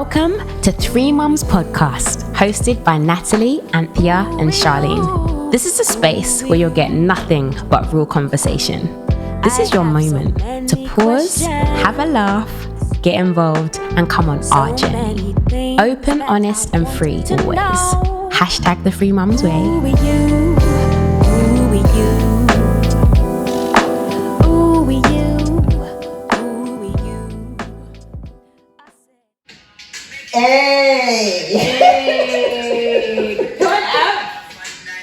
Welcome to Three Mums Podcast, hosted by Natalie, Anthea, and Charlene. This is a space where you'll get nothing but real conversation. This is your moment to pause, have a laugh, get involved, and come on our journey. Open, honest, and free always. Hashtag the Three Mums Way. Hey! Hey! Come on up!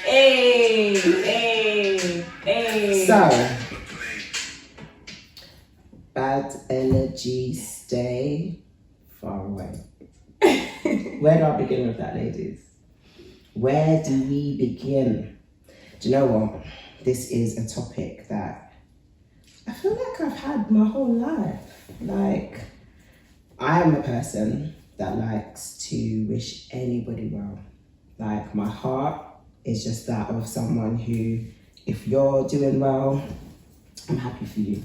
Hey! Hey! Hey! So, bad energy, stay far away. Where do I begin with that, ladies? Where do we begin? Do you know what? This is a topic that I feel like I've had my whole life. Like, I am a person that likes to wish anybody well. Like, my heart is just that of someone who, if you're doing well, I'm happy for you.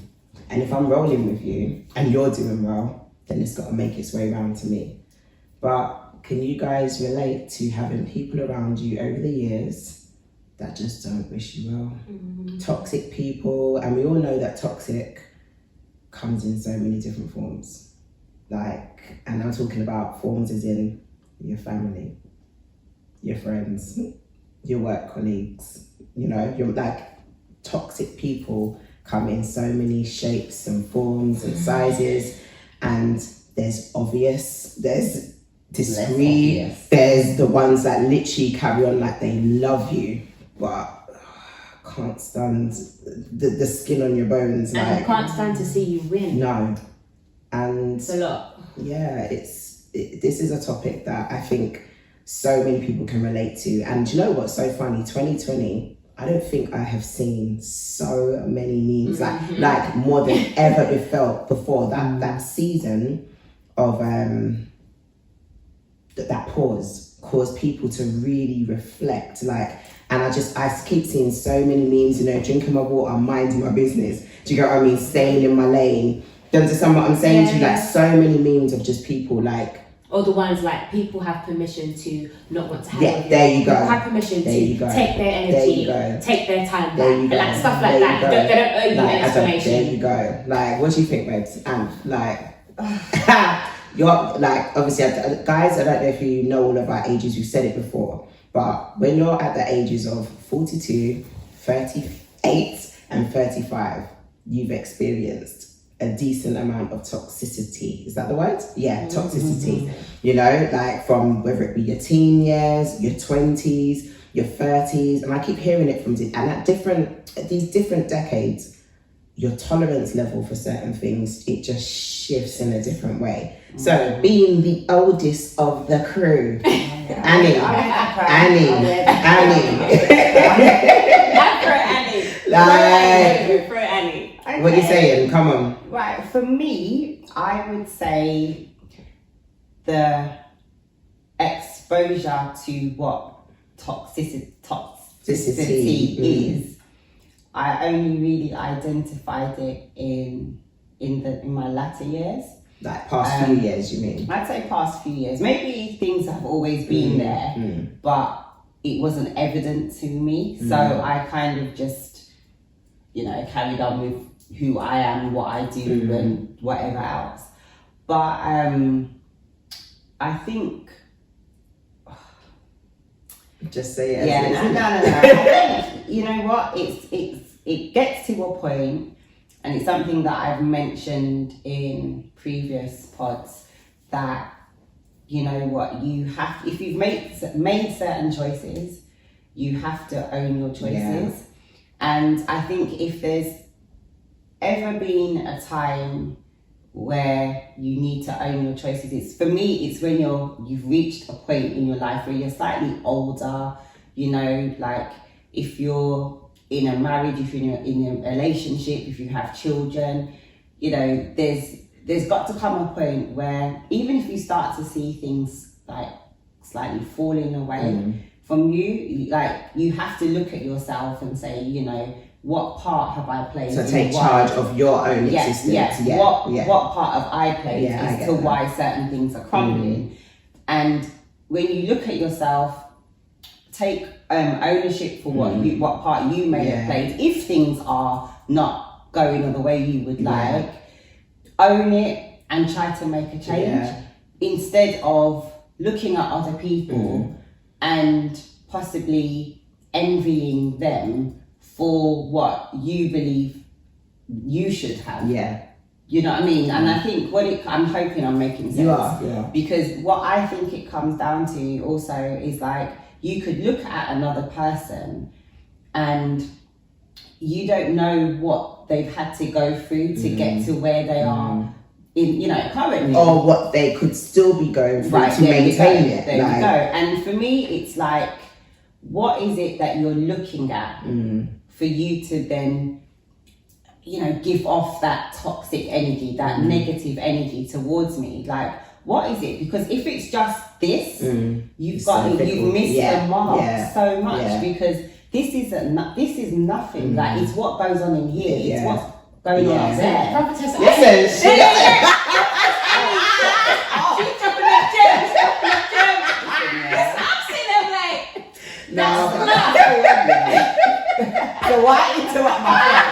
And if I'm rolling with you and you're doing well, then it's got to make its way around to me. But can you guys relate to having people around you over the years that just don't wish you well? Mm-hmm. Toxic people, and we all know that toxic comes in so many different forms. Like, and I'm talking about forms as in your family, your friends, your work colleagues, you know, you're like, toxic people come in so many shapes and forms and sizes, and there's obvious, there's discreet, there's the ones that literally carry on like they love you, but can't stand the skin on your bones. And like, can't stand to see you win. No. And it's a lot. Yeah, this is a topic that I think so many people can relate to. And do you know what's so funny? 2020, I don't think I have seen so many memes, like more than ever before. That season of that pause caused people to really reflect. Like, and I keep seeing so many memes, you know, drinking my water, minding my business. Do you get what I mean? Staying in my lane. Do you understand what I'm saying to you? Like, so many memes of just people like... Or the ones like, people have permission to not want to have Yeah, there you go. People have permission to take their energy, take their time back. Like, stuff like that. They don't owe you an explanation. There you go. Like, what do you think, babes? And like... you're like, obviously, guys, I don't know if you know all of our ages, we've said it before, but when you're at the ages of 42, 38, and 35, you've experienced a decent amount of toxicity. Is that the word? Yeah, toxicity. You know, like from whether it be your teen years, your 20s, your 30s, and I keep hearing it from and at these different decades, your tolerance level for certain things, it just shifts in a different way. So, being the oldest of the crew, Annie. Like, for Annie. Okay. What are you saying? Come on. Right, for me, I would say the exposure to what toxicity is. I only really identified it in my latter years. Like past few years, you mean? I'd say past few years. Maybe things have always been there, but it wasn't evident to me. So I kind of just, you know, carried on with who I am, what I do, and whatever else. But I think... Just say it. Yeah, no. I think, you know what? It gets to a point, and it's something that I've mentioned in previous pods, that, you know what, you have, if you've made certain choices, you have to own your choices. Yeah. And I think if there's ever been a time where you need to own your choices, it's when you've reached a point in your life where you're slightly older, you know, like if you're in a marriage, if you're in a relationship, if you have children, you know, there's got to come a point where even if you start to see things like slightly falling away from you, like you have to look at yourself and say, you know, what part have I played? So take charge of your own existence. What part have I played as to why certain things are crumbling? And when you look at yourself, take ownership for what part you may have played. If things are not going the way you would like, own it and try to make a change instead of looking at other people and possibly envying them for what you believe you should have. You know what I mean? And I think I'm hoping I'm making sense. You are. Because what I think it comes down to also is like, you could look at another person and you don't know what they've had to go through to get to where they are in, currently. Or what they could still be going through to maintain it. There you go. And for me, it's like, what is it that you're looking at for you to then, give off that toxic energy, that negative energy towards me? Like, what is it? Because if it's just this, you've missed the mark so much because this is nothing. Like, it's what goes on in here. It's what's going on up there. Listen, So why interrupt my friend?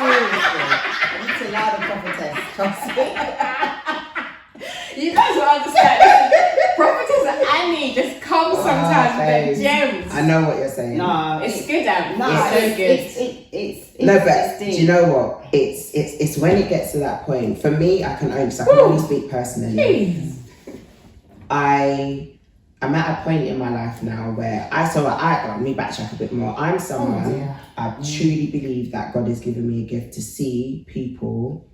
Seriously, I need to allow the prophetess. Trust me. You guys will understand. Prophetess Annie just comes sometimes with the gems. I know what you're saying. No, it's good, Annie. No, it's so good. It's do you know what? It's when it gets to that point. For me, I can only speak personally. I'm at a point in my life now where let me backtrack a bit more. I'm someone, I truly believe that God has given me a gift to see people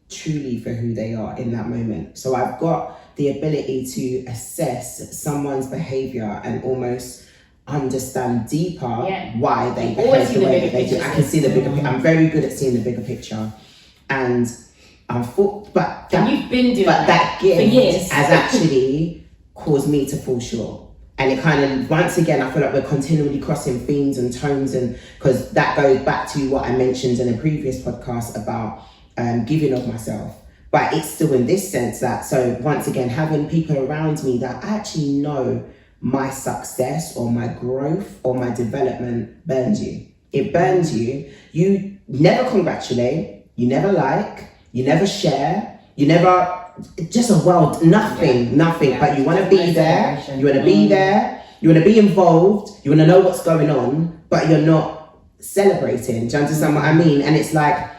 truly for who they are in that moment. So I've got the ability to assess someone's behavior and almost understand deeper why they behave the way that they do. I can see the bigger picture. I'm very good at seeing the bigger picture. And you've been doing that gift for years has actually caused me to fall short. And it kind of, once again, I feel like we're continually crossing themes and tones, and because that goes back to what I mentioned in a previous podcast about giving of myself. But it's still in this sense that, so once again, having people around me that actually know my success or my growth or my development burns you. It burns you. You never congratulate, you never like, you never share, you never, just a world, nothing. But you want to be there, you want to be there, you want to be involved, you want to know what's going on, but you're not celebrating. Do you understand what I mean? And it's like,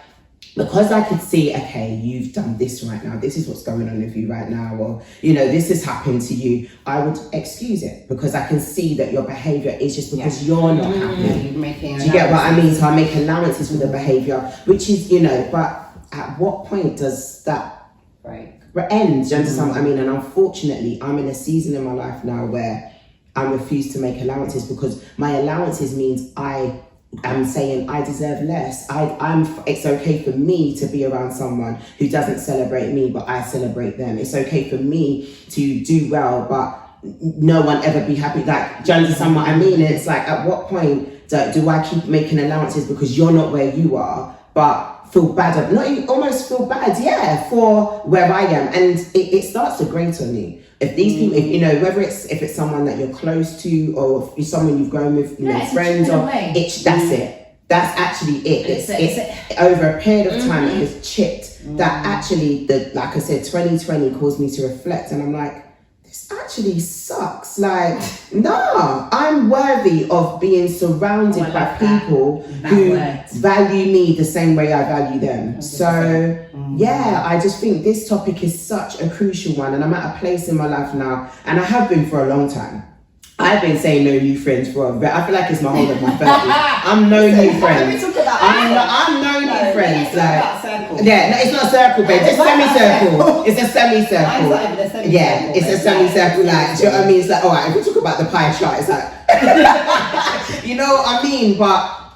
because I could see, okay, you've done this right now, this is what's going on with you right now, or, this has happened to you, I would excuse it because I can see that your behaviour is just because you're not happy. Do you get what I mean? So I make allowances for the behaviour, which is, but at what point does that end? Do you understand what I mean? And unfortunately, I'm in a season in my life now where I refuse to make allowances because my allowances means I'm saying I deserve less. It's okay for me to be around someone who doesn't celebrate me, but I celebrate them. It's okay for me to do well, but no one ever be happy. Like, do you understand what I mean? And it's like, at what point do I keep making allowances because you're not where you are, but feel bad, not even, almost feel bad, for where I am. And it starts to grate on you. If these people, whether if it's someone that you're close to or if someone you've grown with, friends, or that's it. That's actually it. It's over a period of time it has chipped. That actually, like I said, 2020 caused me to reflect, and I'm like, this actually sucks. Like, no, I'm worthy of being surrounded by people who value me the same way I value them. So, I just think this topic is such a crucial one, and I'm at a place in my life now, and I have been for a long time. I've been saying no new friends I feel like it's my whole of my 30s. I'm no new friends. I'm no new friends. It's not a circle, babe. It's a semicircle. It's a semicircle. Yeah, it's a semicircle. Like, do you know what I mean? It's like, all right, if we talk about the pie chart, it's like, you know what I mean?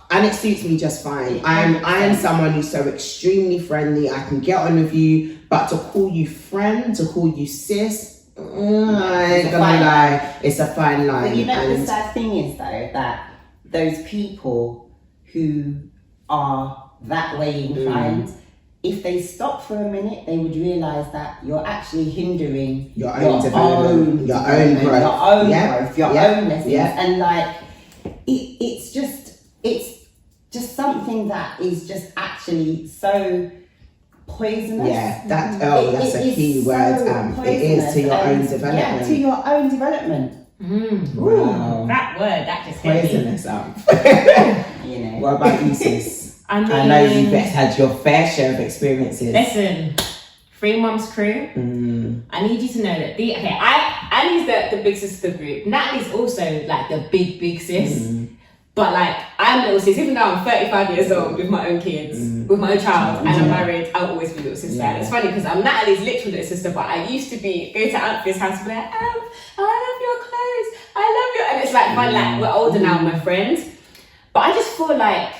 And it suits me just fine. I am someone who's so extremely friendly. I can get on with you, but to call you friend, to call you sis, I ain't gonna lie, it's a fine line. But the sad thing is though, that those people who are that way inclined, if they stop for a minute, they would realise that you're actually hindering your own development, your own growth, your own lessons. And like, it's just something that is just actually so poisonous. Yeah, that's a key word. It is to your own development. Yeah, to your own development. Wow. That word, that just poisonous. You know. What about you, sis? I know you've had your fair share of experiences. Listen, Free Mums Crew. I need you to know that Annie's the big sister group. Natalie's also like the big sis. But like, I'm little sis, even though I'm 35 years old with my own kids, with my own child, and I'm married, I'll always be little sister. Yeah. It's funny because I'm Natalie's literal little sister, but I used to go to Anthony's house and be like, I love your clothes, I love your, and it's like fun, like we're older now, we're friends. But I just feel like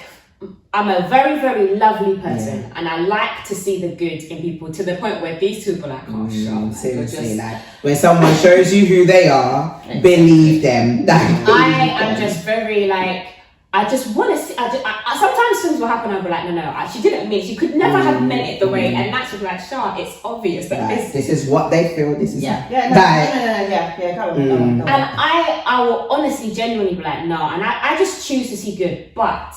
I'm a very, very lovely person, and I like to see the good in people to the point where these two are like, oh, shut seriously, like when someone shows you who they are, believe them. I am just very like, I just want to see. I sometimes things will happen. I'll be like, no, she didn't mean. She could never have meant it the way, and that's just like, Shah, it's obvious that this is what they feel. This is go on. And I will honestly, genuinely be like, no, and I just choose to see good, but.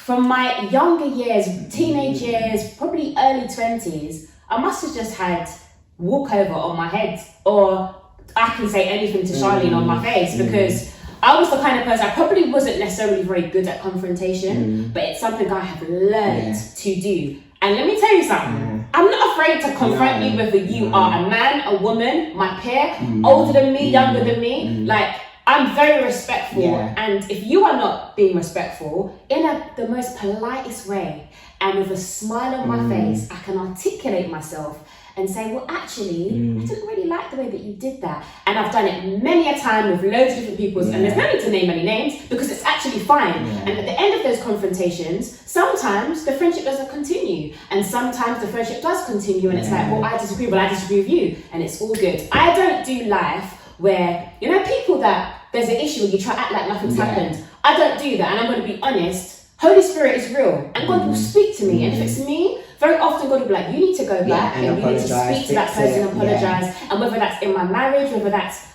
From my younger years, teenage years, probably early 20s, I must have just had walkover on my head, or I can say anything to Charlene on my face, because I was the kind of person, I probably wasn't necessarily very good at confrontation, but it's something I have learned to do. And let me tell you something, I'm not afraid to confront you whether you are a man, a woman, my peer, older than me, younger than me, like, I'm very respectful, and if you are not being respectful, in the most politest way, and with a smile on my face, I can articulate myself and say, well, actually, I didn't really like the way that you did that. And I've done it many a time with loads of different people, and there's no need to name any names, because it's actually fine. And at the end of those confrontations, sometimes the friendship doesn't continue, and sometimes the friendship does continue, and it's like, well, I disagree with you, and it's all good. I don't do life where, you know, people that there's an issue and you try to act like nothing's happened. I don't do that, and I'm going to be honest. Holy Spirit is real, and God will speak to me. And if it's me, very often God will be like, you need to go back and you need to speak to that person and apologize. And whether that's in my marriage, whether that's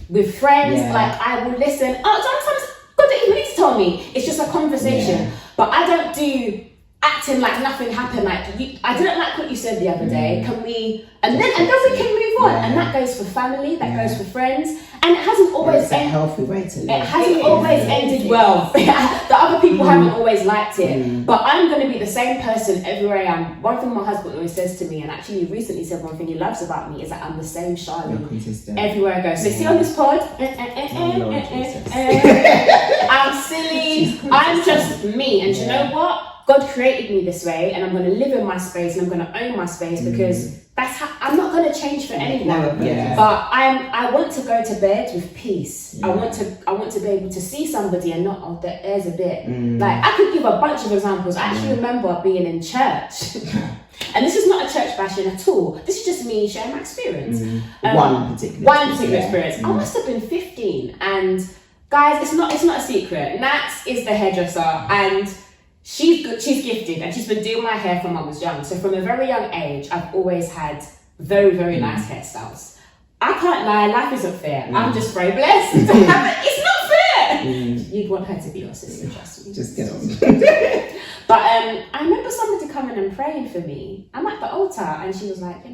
with friends, like I will listen. Sometimes God don't even need to tell me. It's just a conversation. But I don't do acting like nothing happened. Like I didn't like what you said the other day. Can we? And then we can move on. And that goes for family. That goes for friends. And it hasn't always ended. A healthy way to live. It hasn't always ended well. The other people haven't always liked it. But I'm going to be the same person everywhere I am. One thing my husband always says to me, and actually he recently said one thing he loves about me, is that I'm the same Charlene everywhere I go. So see on this pod, I'm silly. I'm just me. And you know what? God created me this way, and I'm going to live in my space, and I'm going to own my space, because that's how I'm not going to change for anyone. But I want to go to bed with peace. I want to be able to see somebody and not, the air's a bit. Like, I could give a bunch of examples. I actually remember being in church. And this is not a church bashing at all. This is just me sharing my experience. One particular experience. I must have been 15, and guys, it's not a secret. Nats is the hairdresser, and she's good, she's gifted, and she's been doing my hair from I was young. So from a very young age, I've always had very, very nice hairstyles. I can't lie, life isn't fair. I'm just very blessed to have it. It's not fair. You'd want her to be your sister, trust me. Just get on. But I remember somebody coming and praying for me. I'm at the altar, and she was like,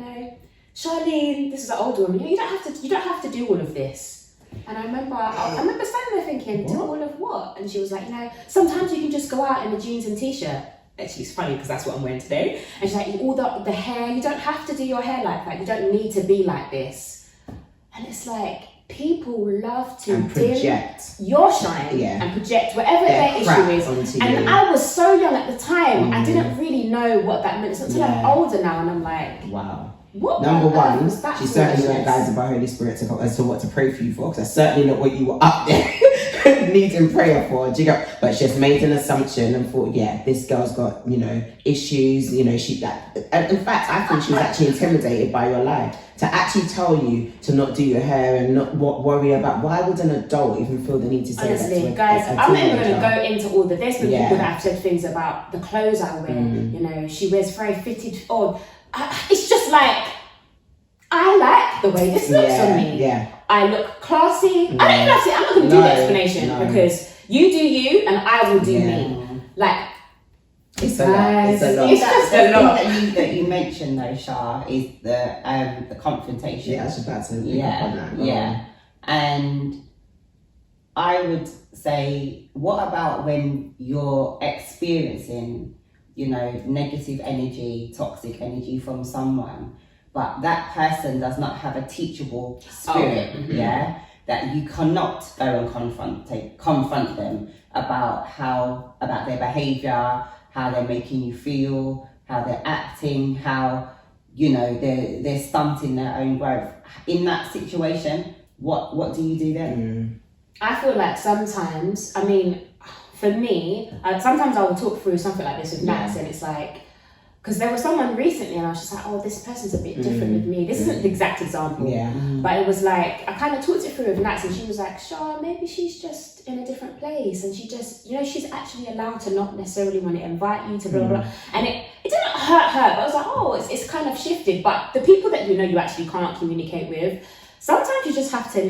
Charlene, this is an older woman. You don't have to do all of this. And I remember standing there thinking, do all of what? And she was like, sometimes you can just go out in a jeans and t-shirt. Actually, it's funny because that's what I'm wearing today. And she's like, all the hair, you don't have to do your hair like that. You don't need to be like this. And it's like, people love to project your shine and project whatever their issue is. And I was so young at the time, I didn't really know what that meant. It's until I'm older now, and I'm like, wow. Number one, That's she certainly won't foolishness. guide by Holy Spirit as to what to pray for you for, because that's certainly not what you were up there needing prayer for. Do you go? But she just made an assumption and thought, yeah, this girl's got, issues. And in fact, I think she was actually intimidated by your lie. To actually tell you to not do your hair and not worry about, why would an adult even feel the need to say that to Honestly, a guys, a I'm not even teenager? going to go into all the. There's been Yeah. people that have said things about the clothes I wear. She wears very fitted. It's just like, I like the way this looks on me. Yeah. I look classy. I don't even have to. I'm not going to do the explanation because you do you and I will do me. Like, it's a lot. It's a lot. It's just a lot. That you mentioned though, Shah, is the confrontation. Yeah, I was about to pick up on that. Yeah. And I would say, what about when you're experiencing, negative energy, toxic energy from someone, but that person does not have a teachable spirit, that you cannot go and confront them about their behaviour, how they're making you feel, how they're acting, how they're stunting their own growth. In that situation, what do you do then? I feel like sometimes, for me, sometimes I will talk through something like this with Nats, and it's like, because there was someone recently and I was just like, oh, this person's a bit different with me. This isn't the exact example, but it was like, I kind of talked it through with Nats and she was like, Shah, maybe she's just in a different place and she just, she's actually allowed to not necessarily want to invite you to blah, blah, blah. And it didn't hurt her, but I was like, oh, it's kind of shifted. But the people that you actually can't communicate with, sometimes you just have to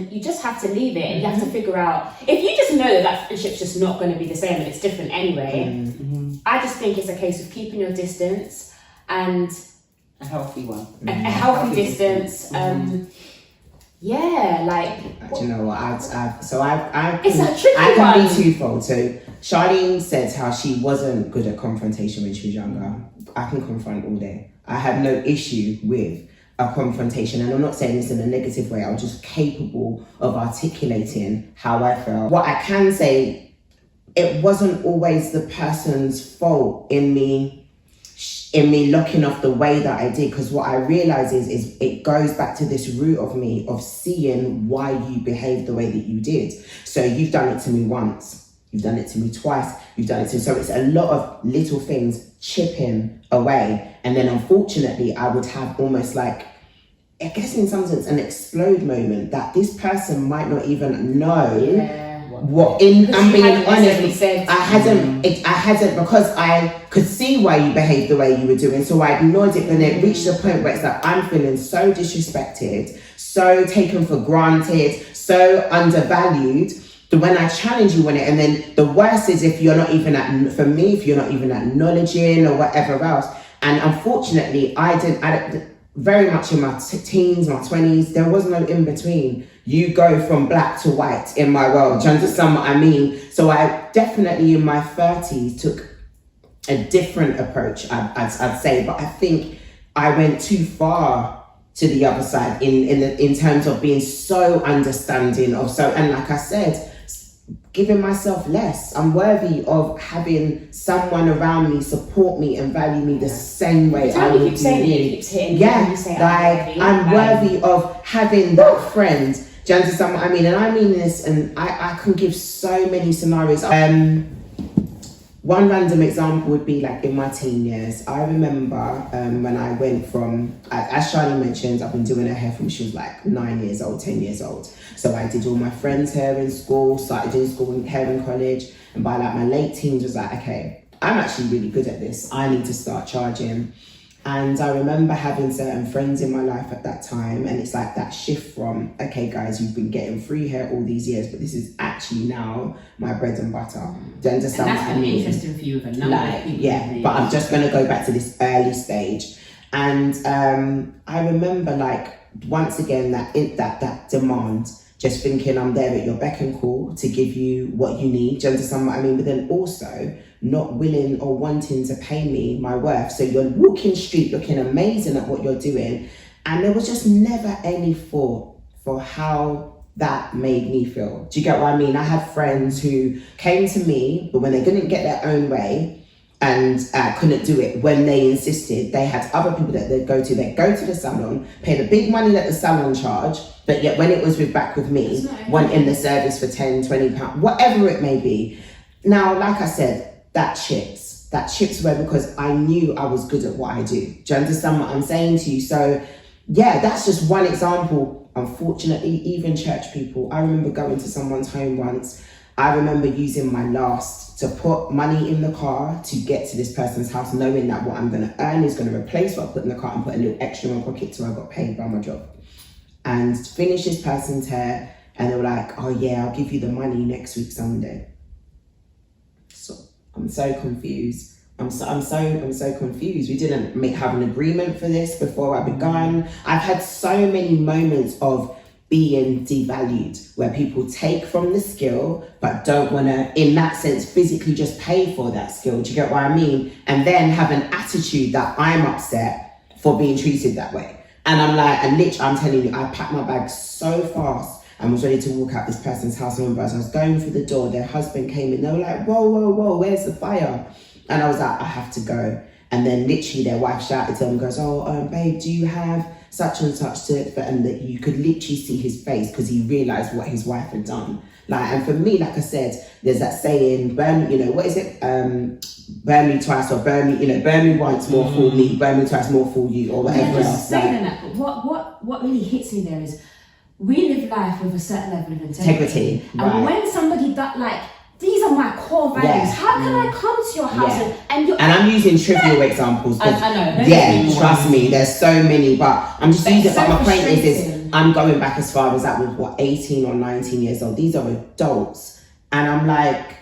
leave it and you have to figure out, if you just know that friendship's just not going to be the same and it's different anyway, I just think it's a case of keeping your distance and a healthy one. A healthy distance. Like, do you know what? It's a tricky I can one. be twofold. So Charlene said how she wasn't good at confrontation when she was younger. I can confront all day. I have no issue with a confrontation, and I'm not saying this in a negative way. I'm just capable of articulating how I felt. What I can say, it wasn't always the person's fault in me locking off the way that I did, because what I realize is it goes back to this root of me of seeing why you behaved the way that you did. So you've done it to me once, you've done it to me twice, you've done it to me. So it's a lot of little things chipping away, and then unfortunately I would have almost like, I guess in some sense, an explode moment that this person might not even know. I'm being honest, I hadn't because I could see why you behaved the way you were doing, so I ignored it, and it reached a point where it's like, I'm feeling so disrespected, so taken for granted, so undervalued, that when I challenge you on it, and then the worst is if you're not even acknowledging or whatever else. And unfortunately, I very much in my teens, my 20s, there was no in between. You go from black to white in my world. Do you understand what I mean? So I definitely in my 30s took a different approach, I'd say, but I think I went too far to the other side in terms of being so understanding of and like I said, giving myself less. I'm worthy of having someone around me support me and value me the same way I would do you. I'm worthy of having that friend. Do you understand what I mean? And I mean this, and I can give so many scenarios. One random example would be like in my teen years. I remember when I went from, as Charlie mentioned, I've been doing her hair from she was like 9 years old, 10 years old. So I did all my friends' hair in school, started doing school and hair in college. And by like my late teens was like, okay, I'm actually really good at this. I need to start charging. And I remember having certain friends in my life at that time, and it's like that shift from, okay guys, you've been getting free hair all these years, but this is actually now my bread and butter. Do you understand what I mean? That's been interesting for you with a number of people. But I'm just going to go back to this early stage. And I remember like, once again, that demand, just thinking I'm there at your beck and call to give you what you need. Do you understand what I mean? But then also not willing or wanting to pay me my worth. So you're walking street looking amazing at what you're doing. And there was just never any thought for how that made me feel. Do you get what I mean? I had friends who came to me, but when they couldn't get their own way, and couldn't do it when they insisted. They had other people that they'd go to the salon, pay the big money that the salon charge, but yet when it was back with me, wanting the service for 10, 20 pounds, whatever it may be. Now, like I said, that chips away because I knew I was good at what I do. Do you understand what I'm saying to you? So yeah, that's just one example. Unfortunately, even church people, I remember going to someone's home once. I remember using my last to put money in the car to get to this person's house, knowing that what I'm going to earn is going to replace what I put in the car, and put a little extra in my pocket till I got paid by my job. And finish this person's hair, and they were like, oh yeah, I'll give you the money next week Sunday. So I'm so confused. I'm so confused. We didn't have an agreement for this before I began. I've had so many moments of being devalued, where people take from the skill but don't want to, in that sense, physically just pay for that skill. Do you get what I mean? And then have an attitude that I'm upset for being treated that way. And I'm like, and literally, I'm telling you, I packed my bag so fast and was ready to walk out this person's house. I remember as I was going through the door, their husband came in. They were like, whoa, where's the fire? And I was like, I have to go. And then literally their wife shouted to them and goes, babe, do you have such and such to, and that you could literally see his face because he realised what his wife had done. Like, and for me, like I said, there's that saying, burn, what is it? Burn me twice, or burn me once, more fool me, burn me twice, more fool you, or whatever else. Saying that, but what really hits me there is we live life with a certain level of integrity. And when somebody these are my core values. Yeah. How can I come to your house and I'm using trivial examples. I know. Yeah, trust me, there's so many, but I'm just using it. But my point is I'm going back as far as that was 18 or 19 years old. These are adults, and I'm like,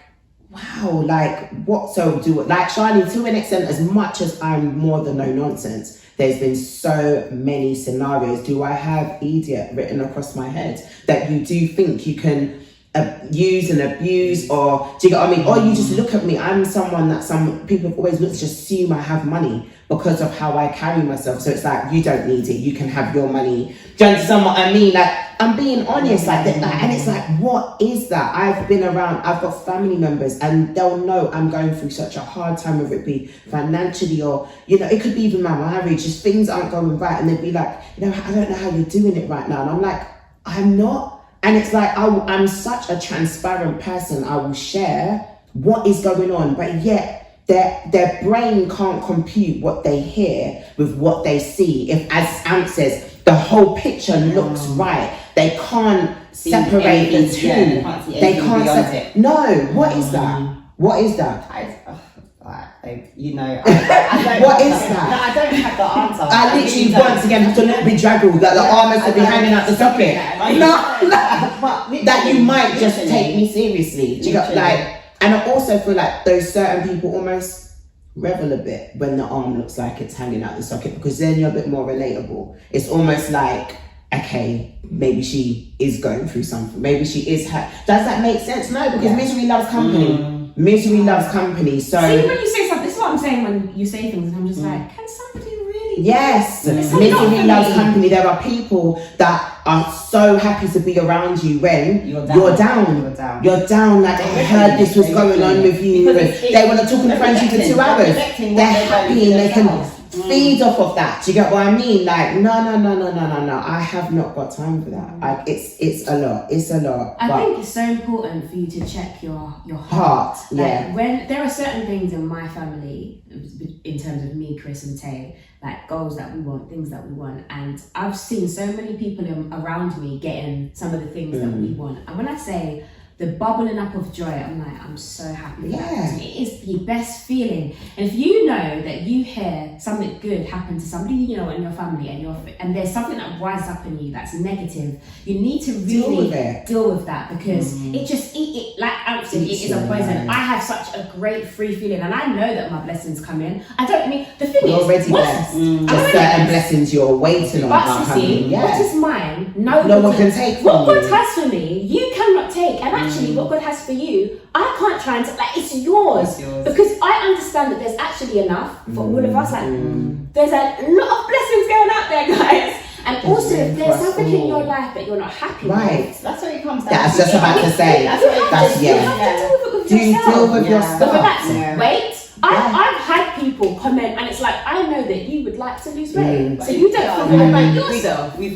wow, like what? So Charlie, to an extent, as much as I'm more than no nonsense, there's been so many scenarios. Do I have idiot written across my head that you do think you can use and abuse, or do you get what I mean? Or you just look at me, I'm someone that some people have always looked to just assume I have money because of how I carry myself. So it's like, you don't need it, you can have your money. Do you understand what I mean? Like, I'm being honest like that, and it's like, what is that? I've been around, I've got family members, and they'll know I'm going through such a hard time, whether it be financially or, it could be even my marriage, just things aren't going right, and they'd be like, I don't know how you're doing it right now. And I'm like, I'm not. And it's like, I'm such a transparent person. I will share what is going on, but yet their brain can't compute what they hear with what they see. If, as Ant says, the whole picture looks right, they can't separate the two. They can't separate. No, what is that? What is that? I don't what is that? No, I don't have the answer. I literally once again have to look bedraggled, that the arm has to be hanging out the socket. That you might just take me seriously. Do you got, and I also feel like those certain people almost revel a bit when the arm looks like it's hanging out the socket, because then you're a bit more relatable. It's almost like, okay, maybe she is going through something. Maybe she is. Does that make sense? No, because misery loves company. Misery loves company. So see, when you say something, this is what I'm saying when you say things, and I'm just like, can somebody really? Yes, misery loves company. There are people that are so happy to be around you when you're down. Like, I heard this was going on with you. They want to talk on the phone for 2 hours. They're happy and they can feed off of that. Do you get what I mean? Like, no. I have not got time for that. It's a lot. It's a lot. I think it's so important for you to check your heart. Yeah. When there are certain things in my family, in terms of me, Chris and Tay, like goals that we want, things that we want, and I've seen so many people around me getting some of the things that we want. And when I say the bubbling up of joy, I'm like, I'm so happy. Yeah. It is the best feeling. And if you know that you hear something good happen to somebody in your family, and there's something that rises up in you that's negative, you need to really deal with that, because it like Ant said, it is a poison. I have such a great free feeling, and I know that my blessings come in. The thing you're is, already blessed. There's certain blessings you're waiting on. But you see, what is mine, no one can take from what God has for me, you cannot take. And actually, what God has for you, I can't try and it's yours. Because I understand that there's actually enough for all of us. There's a lot of blessings going out there, guys. And also, if there's something in your life that you're not happy with, that's what it comes down to. That's just about to say. You have to deal with it with yourself. Deal with yourself. Wait, I've people comment, and it's like, I know that you would like to lose weight, so you don't feel about yourself. With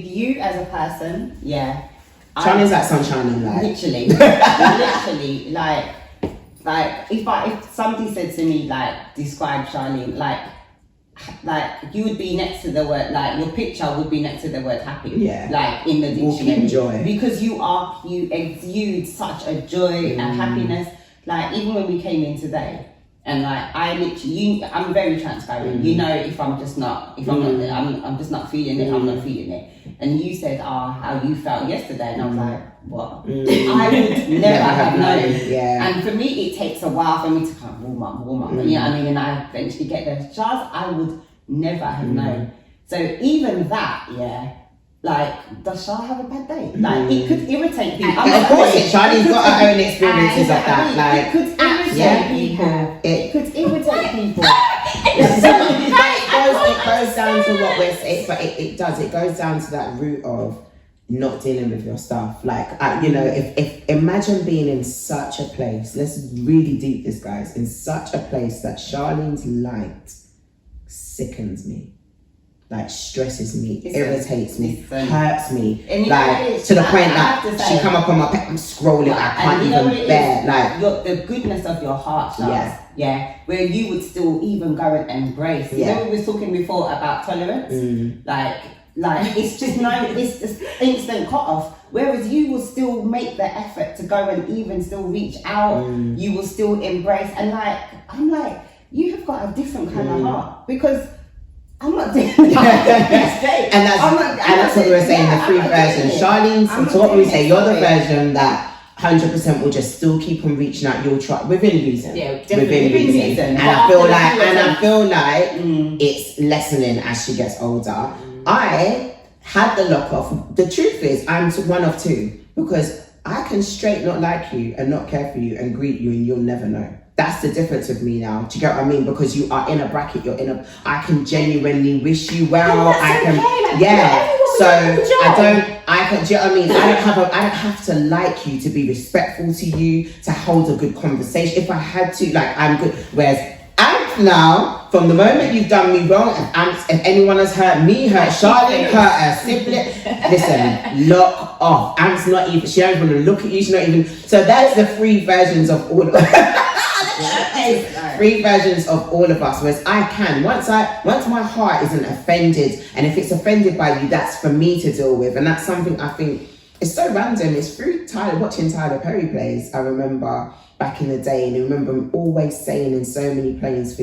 you as a person, yeah. Charlie's like sunshine and light. Literally, like if somebody said to me, like, describe Charlene, like you would be next to the word, like your picture would be next to the word happy, like in the dictionary, joy, because you exude such a joy and happiness. Like even when we came in today, and like I'm very transparent. You know, if I'm just not feeling it, I'm not feeling it. And you said, how you felt yesterday, and I was like, what? I would never have known. Yeah. And for me, it takes a while for me to kind of warm up. You know what I mean? And I eventually get there. Charles, I would never have known. So even that, like, does Charles have a bad day? Like, it could irritate people. Of course, Charlie's got her own experiences of that. Like, it could irritate people. It could irritate people. It goes down to what we're saying, but it does. It goes down to that root of not dealing with your stuff. Like, you know, if imagine being in such a place. Let's really deep this, guys. In such a place that Charlene's light sickens me. Like, stresses me, irritates me, hurts me, like to the point that she come up on my pet, I'm scrolling, I can't even bear. Like the goodness of your heart, Charles, where you would still even go and embrace. You know, we were talking before about tolerance, like it's just it's just instant cut off. Whereas you will still make the effort to go and even still reach out. You will still embrace, and like I'm like, you have got a different kind of heart, because I'm not doing that. And that's what we were saying, the free version. Charlene's, so what we say, you're the version that 100% will just still keep on reaching out. You'll try within reason. Yeah, definitely within reason. And I feel like it's lessening as she gets older. I had the lock off. The truth is, I'm one of two, because I can straight not like you and not care for you and greet you and you'll never know. That's the difference with me now. Do you get what I mean? Because you are in a bracket, I can genuinely wish you well. I can, So I can, do you know what I mean? I don't have to like you to be respectful to you, to hold a good conversation. If I had to, like, I'm good. Whereas now, from the moment you've done me wrong, if anyone has hurt me, hurt Charlotte, hurt her sibling, listen, lock off. Ant's not even, she don't even look at you, she's not even, so that's the free versions of all free versions of all of us. Whereas I can, once my heart isn't offended, and if it's offended by you, that's for me to deal with. And that's something I think is so random. It's through watching Tyler Perry plays. I remember back in the day, and I remember him always saying in so many plays,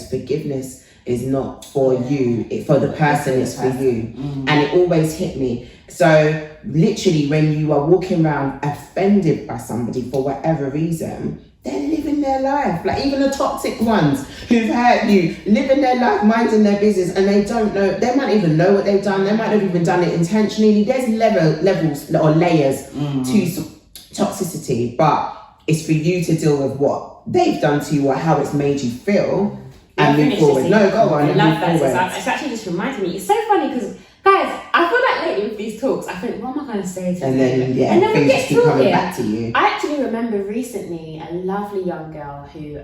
forgiveness is not for you, for the person, it's for you. And it always hit me. So literally, when you are walking around offended by somebody for whatever reason, they're living their life. Like, even the toxic ones who've hurt you, living their life, minding their business, and they don't know, they might even know what they've done, they might have even done it intentionally. There's levels or layers to toxicity, but it's for you to deal with what they've done to you or how it's made you feel and move forward. No, go on. I love that. It's actually just reminded me. It's so funny because, guys, I feel like lately with these talks, I think, what am I going to say to them? And then things just keep coming back to you. I actually remember recently a lovely young girl who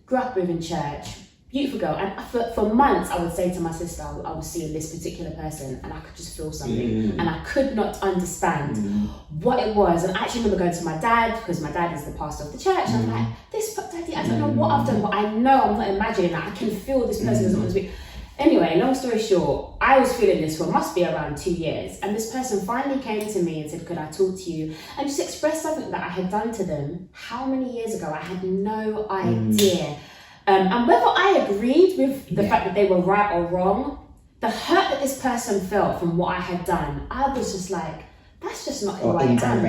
grew up within church, beautiful girl, and for months I would say to my sister, I was seeing this particular person and I could just feel something and I could not understand what it was. And I actually remember going to my dad, because my dad is the pastor of the church, and I'm like, daddy, I don't know what I've done, but I know I'm not imagining that. I can feel this person doesn't want to speak. Anyway, long story short, I was feeling this for must be around 2 years, and this person finally came to me and said, could I talk to you? And just express something that I had done to them how many years ago. I had no idea. And whether I agreed with the fact that they were right or wrong, the hurt that this person felt from what I had done, I was just like, that's just not who I am.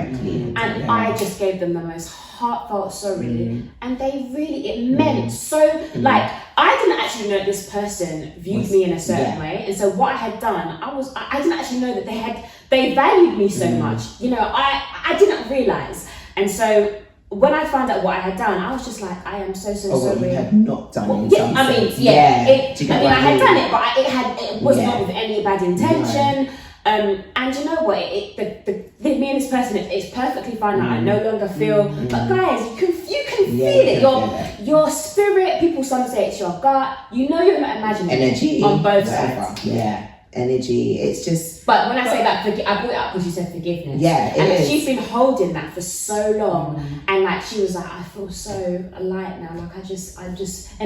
And I just gave them the most heartfelt sorry. And they really, it meant so, like, I didn't actually know this person viewed me in a certain way. And so what I had done, I didn't actually know that they valued me so much. You know, I didn't realize. And so when I found out what I had done, I was just like, I am so sorry. You had not done it. Yeah, I mean, I had done it, but it was not with any bad intention. And you know what? Me and this person, it's perfectly fine. I no longer feel. But guys, you can can Yeah, feel you it. can feel Your spirit. People some say it's your gut. You know you're not imagining energy it on both whatever. sides. Yeah, energy. It's just. But when I say that, I brought it up because you said forgiveness. Yeah, and is. she's been holding that for so long, and like she was like, I feel so light now. Like I just, and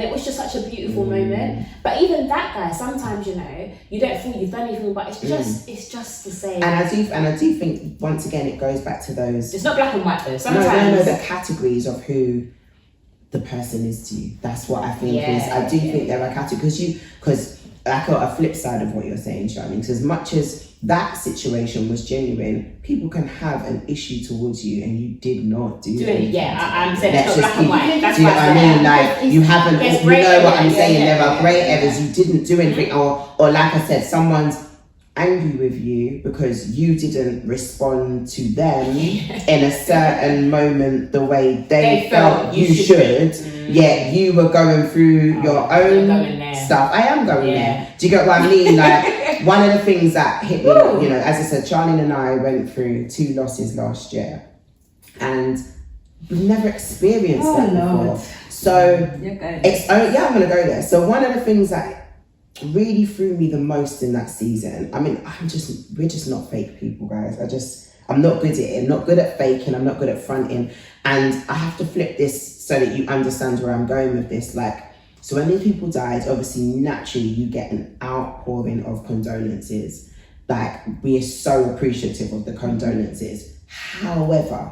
it was just such a beautiful moment. But even that guy, sometimes you know, you don't feel you've done anything, but it's just the same. And I do think once again it goes back to those. It's not black and white though. Sometimes No, the categories of who the person is to you. That's what I think is. I do think there are categories because I got a flip side of what you're saying, Charlene. Because as much as that situation was genuine, people can have an issue towards you and you did not do anything. Yeah, I'm saying it's not black and white. That's do you know what I mean? Like you haven't, there's you know what I'm saying? yeah, There are grey areas. You didn't do anything, or like I said, someone's angry with you because you didn't respond to them in a certain moment the way they felt you should. Yet you were going through your own stuff. I am going there. Do you get what I mean? Like one of the things that hit me, you know, as I said, Charlene and I went through 2 losses last year, and we've never experienced that before. So I'm gonna go there. So one of the things that really threw me the most in that season, I mean, we're just not fake people, guys. I'm not good at it. I'm not good at faking. I'm not good at fronting. And I have to flip this so that you understand where I'm going with this. Like, so when these people died, obviously, naturally, you get an outpouring of condolences. Like, we are so appreciative of the condolences. However,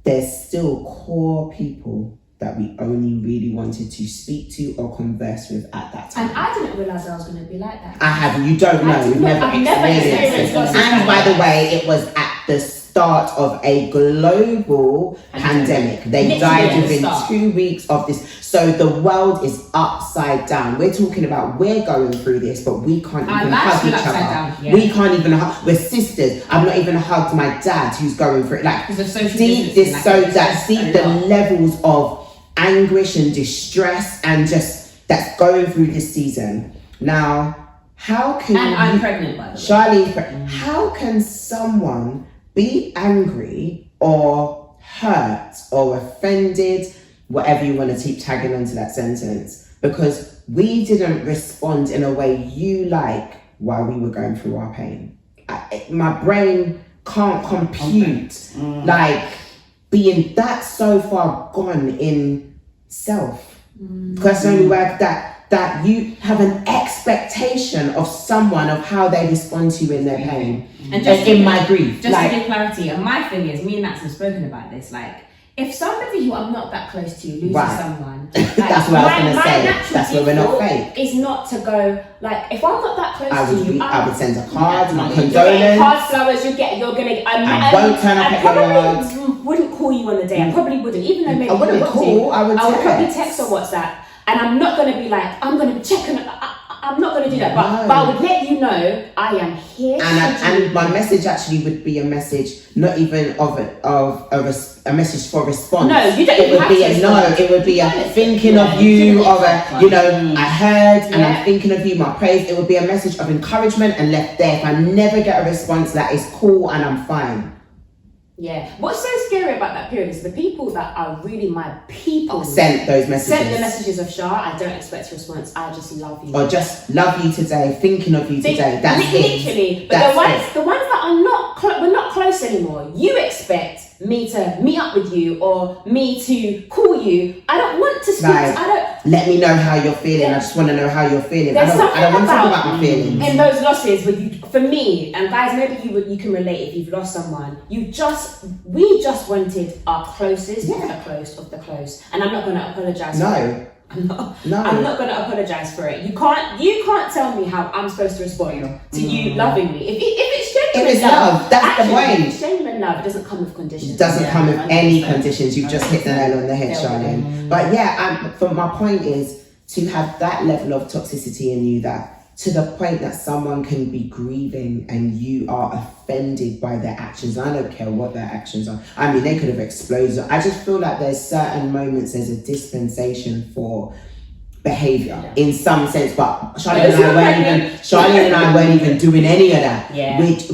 there's still core people that we only really wanted to speak to or converse with at that time. And I didn't realise I was going to be like that. I have. You don't know. You've never experienced it. And by the way, it was at the start of a global pandemic. They died within 2 weeks of this. So the world is upside down. We're talking about we're going through this, but we can't even hug each other. Yeah. We can't even hug. We're sisters. I've not even hugged my dad who's going through it. Like, see the levels of anguish and distress and just that's going through this season. Now, how can I'm pregnant, by the way. Charlie, how can someone be angry or hurt or offended, whatever you want to keep tagging onto that sentence, because we didn't respond in a way you like while we were going through our pain? My brain can't compute like being that so far gone in self, because the only way that you have an expectation of someone of how they respond to you in their pain and just in my grief. Just to give clarity, and my thing is, me and Nats have spoken about this, like, if somebody who I'm not that close to loses someone, like, that's what I was going to say. That's where we're not fake. It's not to go, like, if I'm not that close to you, I would send a card, my condolence. Cards, flowers, I won't turn up at your yard. I probably wouldn't call you on the day. I probably wouldn't, even though maybe I wouldn't call. I would probably text or WhatsApp, and I'm not going to be like, I'm going to check on. I'm not going to do that, but I would let you know I am here. And my message actually would be a message, not even of a message for response. No, you don't. It would be a thinking of you, or I heard and I'm thinking of you, my praise. It would be a message of encouragement and left there. If I never get a response, that is cool and I'm fine. Yeah. What's so scary about that period is the people that are really my people sent those messages. Sent the messages of Shah, I don't expect a response. I just love you. Or just love you today, thinking of you today. That's literally. But the ones that are we're not close anymore. You expect me to meet up with you or me to call you. I don't want to speak. Let me know how you're feeling. I just want to know how you're feeling. I don't want to talk about my feelings. In those losses, for me, and guys, maybe you can relate if you've lost someone. We just wanted our closest of the close, and I'm not going to apologize. I'm not going to apologize for it. You can't tell me how I'm supposed to respond to you loving me. If it's genuine love, that's the point. If it's genuine love, it doesn't come with conditions. It doesn't come with any conditions. You've just hit the nail on the head, Charlene. But my point is to have that level of toxicity in you, that to the point that someone can be grieving and you are offended by their actions. I don't care what their actions are. I mean, they could have exploded. I just feel like there's certain moments, there's a dispensation for behaviour in some sense, but Charlene and I weren't even doing any of that.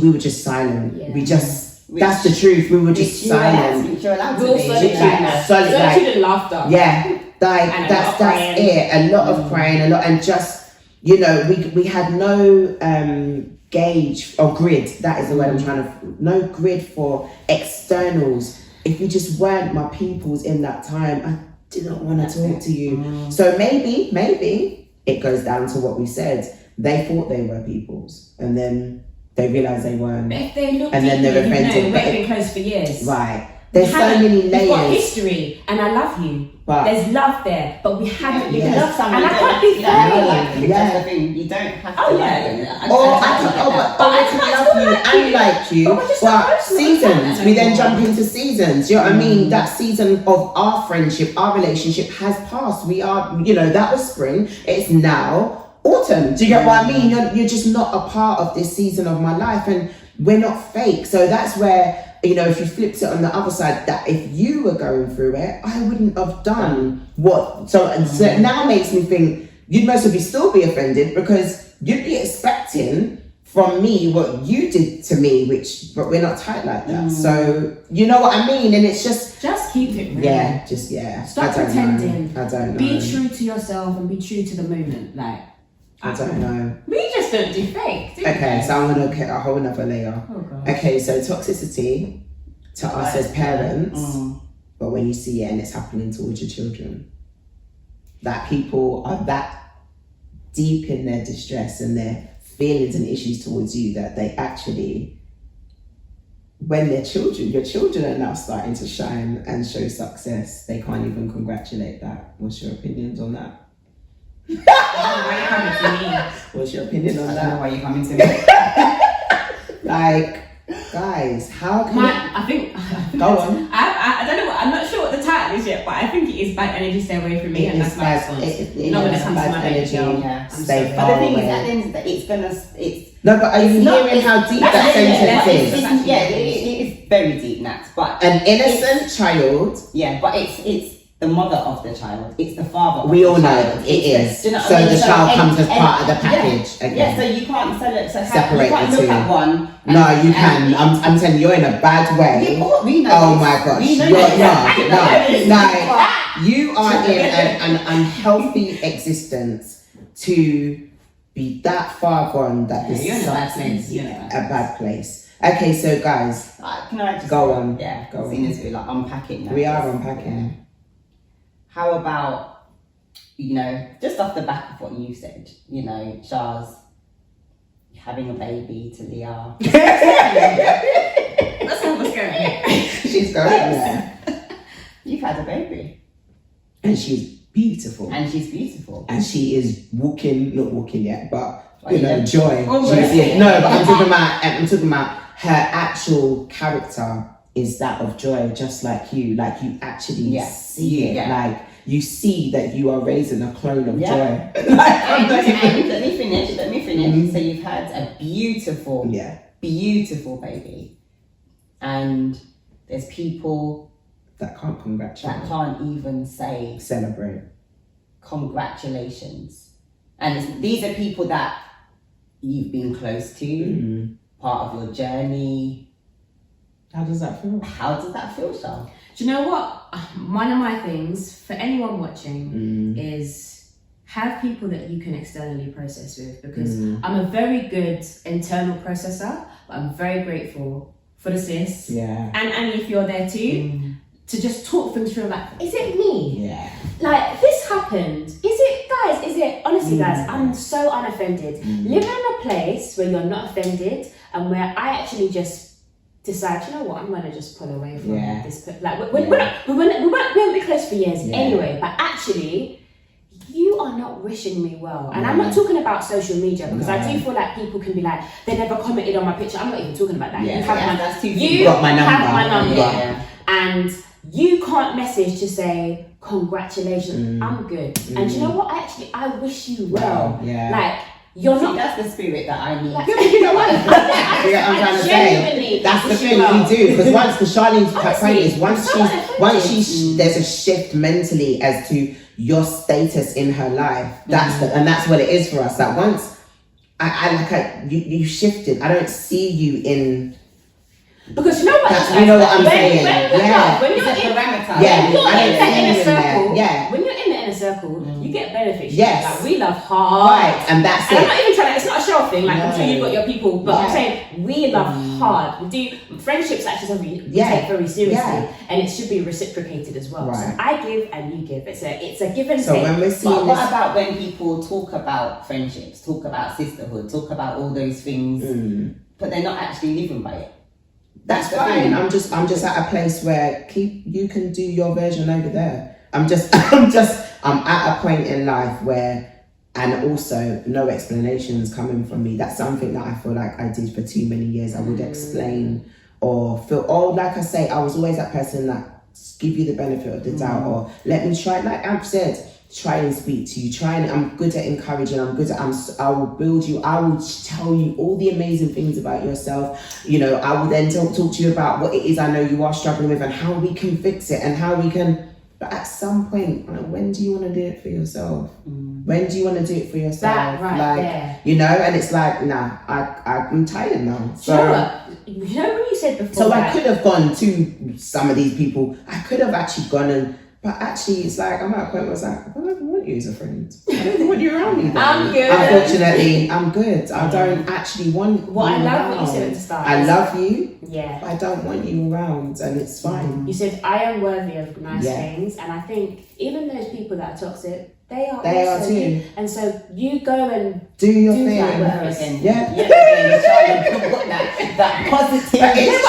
We were just silent. We just That's the truth. We were just silent. Which you're allowed to Real be. solitude and laughter. Yeah, like And that's crying. it. A lot of crying, and just we had no gauge or grid. That is the word I'm trying to. No grid for externals. If you just weren't my peoples in that time, I didn't want to talk to you. So maybe it goes down to what we said. They thought they were peoples, and then they realised they weren't. But if they look And then they're deeply, offended, we've but been close for years. Right. There's so many layers. We've got history, and I love you. But there's love there, but we haven't been Yes. Love someone, and I you can't don't be have to fair. like them. Yeah. That's the thing. You don't have to Oh, like yeah. them. Or I I get that. to love you and like you, But we're just not but close enough. seasons. We then jump into seasons. You know what I mean? Mm. That season of our friendship, our relationship has passed. We are, that was spring. It's now autumn. Do you get what I mean? You're just not a part of this season of my life, and we're not fake. So that's where, if you flipped it on the other side, that if you were going through it, I wouldn't have done what. So it now makes me think you'd most probably still be offended, because you'd be expecting from me what you did to me, but we're not tight like that. So you know what I mean? And it's just keep it real. Stop Stop pretending. I don't know. Be true to yourself and be true to the moment. Like, I don't know. we just don't do fake, do we? Okay, so I'm gonna get a whole another layer. Oh, God. Okay, so toxicity to us as parents, but when you see it and it's happening towards your children, that people are that deep in their distress and their feelings and issues towards you that they actually, when your children are now starting to shine and show success, they can't even congratulate that. What's your opinions on that? Why are you coming to me? What's your opinion on I don't know that? why you're coming to me. Like, guys, how can I think Go on. I don't know I'm not sure what the title is yet, but I think it is bad energy, stay away from me, and that's my response. Not when it comes to my baby girl. Yeah. Stay But far the thing is, away. at the end of the day, No, but are you it's not- hearing how deep that's that it, yeah, sentence is? it is very deep, Nat. But An innocent child. yeah, but it's the mother of the child. It's the father. We of all the know child. it is. It's do you know what So I mean? the child and- comes as and- part of the yeah. package. Okay. Yeah, so you can't you Separate can't the look two. at one. No, you can. I'm telling you, you're in a bad way. We know Oh this. my gosh. We know You're this. no. You are in an unhealthy existence to be that far gone that Yeah, this you're in a bad sucks place. in You're in a a bad place. Okay, so guys, Can I just Go on. Yeah, Go seeing on. as we're like unpacking now. we are unpacking. How about, just off the back of what you said, Shaz having a baby to Leah. Let's have what's going on. She's going there. You've had a baby. And she's beautiful. And she's beautiful. And she is not walking yet, but yeah. joy. Oh, She's- yeah. No, but I'm talking about her actual character is that of joy, just like you. Like you actually Yeah. see it. Yeah. Like you see that you are raising a clone of Yeah. joy. Like, I'm not even- And let me finish. So you've had a beautiful, Yeah. beautiful baby. And there's people That can't congratulate. that can't even say Celebrate. congratulations. And these are people that you've been close to, Mm. part of your journey. How does that feel? How does that feel, Shah? Do you know what? One of my things for anyone watching is have people that you can externally process with, because I'm a very good internal processor, but I'm very grateful for the sis. Yeah. And Annie, if you're there too, to just talk them through, like, is it me? Yeah. Like, this happened. Is it, guys, honestly, guys, I'm so unoffended. Living in a place where you're not offended and where I actually just decide, you know what, I'm going to just pull away from this. Like, we won't be close for years anyway, but actually, you are not wishing me well. And I'm not talking about social media, because I do feel like people can be like, they never commented on my picture. I'm not even talking about that. Yeah, You have yeah, my, that's too you You got my number. have my number. Yeah. And you can't message to say, congratulations, I'm good. And you know what? I wish you well. Wow, yeah. Like, you're See, not... that's the spirit that I need. Like, you know what? Yeah, I'm trying to say that's the wish you thing well. we do, because Charlene's point is Honestly, once there's a shift mentally as to your status in her life. That's what it is for us. That once you shifted, I don't see you in. Because you know what? You know what I'm saying? When you're It's a in, parameter. Yeah. when you're I in don't the inner see you in there. circle, Yeah. when you're in the inner circle, you get benefits. Yes. Like we love hard. Right, and that's And I'm it. not even trying to, it's not a show thing, like I'm sure you've got your people, but I'm Yeah. saying we love hard. We do, friendships actually something we take very seriously, and it should be reciprocated as well. Right. So I give and you give. It's a give and So take. when we're seeing But what this, about when people talk about friendships, talk about sisterhood, talk about all those things, but they're not actually living by it? that's the fine. thing. I'm just at a place where you can do your version over there. I'm at a point in life where, and also no explanations coming from me. That's something that I feel like I did for too many years. I would explain or feel, like I say, I was always that person that give you the benefit of the doubt, or let me try, like Amp said, try and speak to you, I'm good at encouraging, I will build you, I will tell you all the amazing things about yourself, you know, I will then talk to you about what it is I know you are struggling with and how we can fix it and how we can, but at some point, when do you want to do it for yourself? When do you want to do it for yourself? That right there. You know, and it's like, nah, I'm tired now. So, you know when you said before, so I could have gone to some of these people. I could have actually gone but actually it's like, I'm at a point where it's like, I don't even want you as a friend. I don't even want you around me then. I'm good. Unfortunately, I'm good. I don't actually want Well, you I love around. what you said at the start. I love you, yeah, but I don't want you around, and it's fine. You said I am worthy of nice Yeah. things, and I think even those people that are toxic, they are are too. And so you go and Do your do thing. that with Her us. again. Yeah. That positive. But it's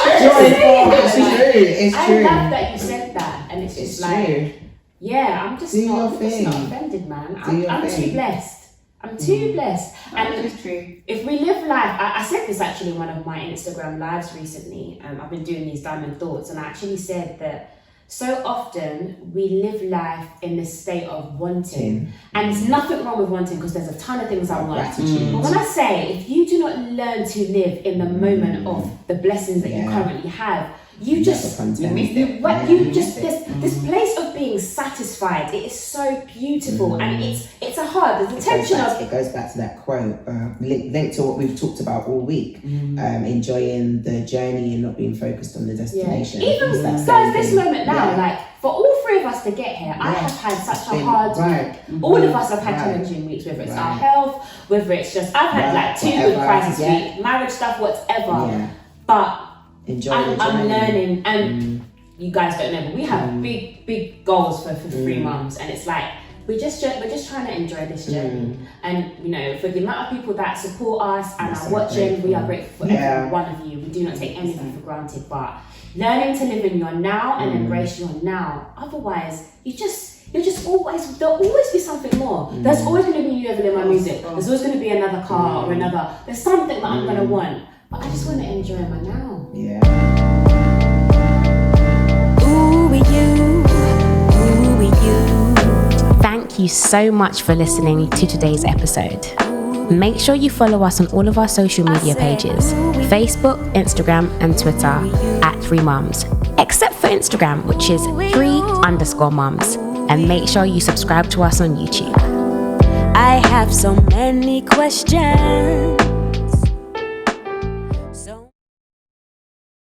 I true. love that you said that, and it's just like, true. yeah, I'm just Do not, your I'm just thing. not offended, man. Do I'm your too thing. blessed. I'm too blessed. And It's true. if we live life, I said this actually in one of my Instagram lives recently. I've been doing these diamond thoughts, and I actually said that so often we live life in this state of wanting, and there's nothing wrong with wanting because there's a ton of things I want. Gratitude. But when I say if you do not learn to live in the moment of the blessings that you currently have, you just You missed it. this place of being satisfied. It is so beautiful, and it's a hard. There's a tension of it goes back to that quote, linked to what we've talked about all week. Enjoying the journey and not being focused on the destination. Even It's that guys, same this thing. moment now, Yeah. like for all three of us to get here, I have had such a hard week. All of us have had challenging weeks, whether it's our health, whether it's just I've had like 2 good crisis weeks, marriage stuff, whatever. Yeah. But Enjoy the journey. I'm learning, and you guys don't know, but we have big goals for 3 months, and it's like we're just trying to enjoy this journey. And you know, for the amount of people that support us and are watching, we are grateful for every one of you. We do not take anything for granted, but learning to live in your now and embrace your now. Otherwise, you're just always, there'll always be something more. There's always going to be you ever in my music. There's always going to be another car or there's something that I'm going to want. But I just want to enjoy my now. Yeah. Ooh, you. Thank you so much for listening to today's episode. Make sure you follow us on all of our social media pages, Facebook, Instagram, and Twitter at 3mums, except for Instagram, which is 3_mums. And make sure you subscribe to us on YouTube. I have so many questions.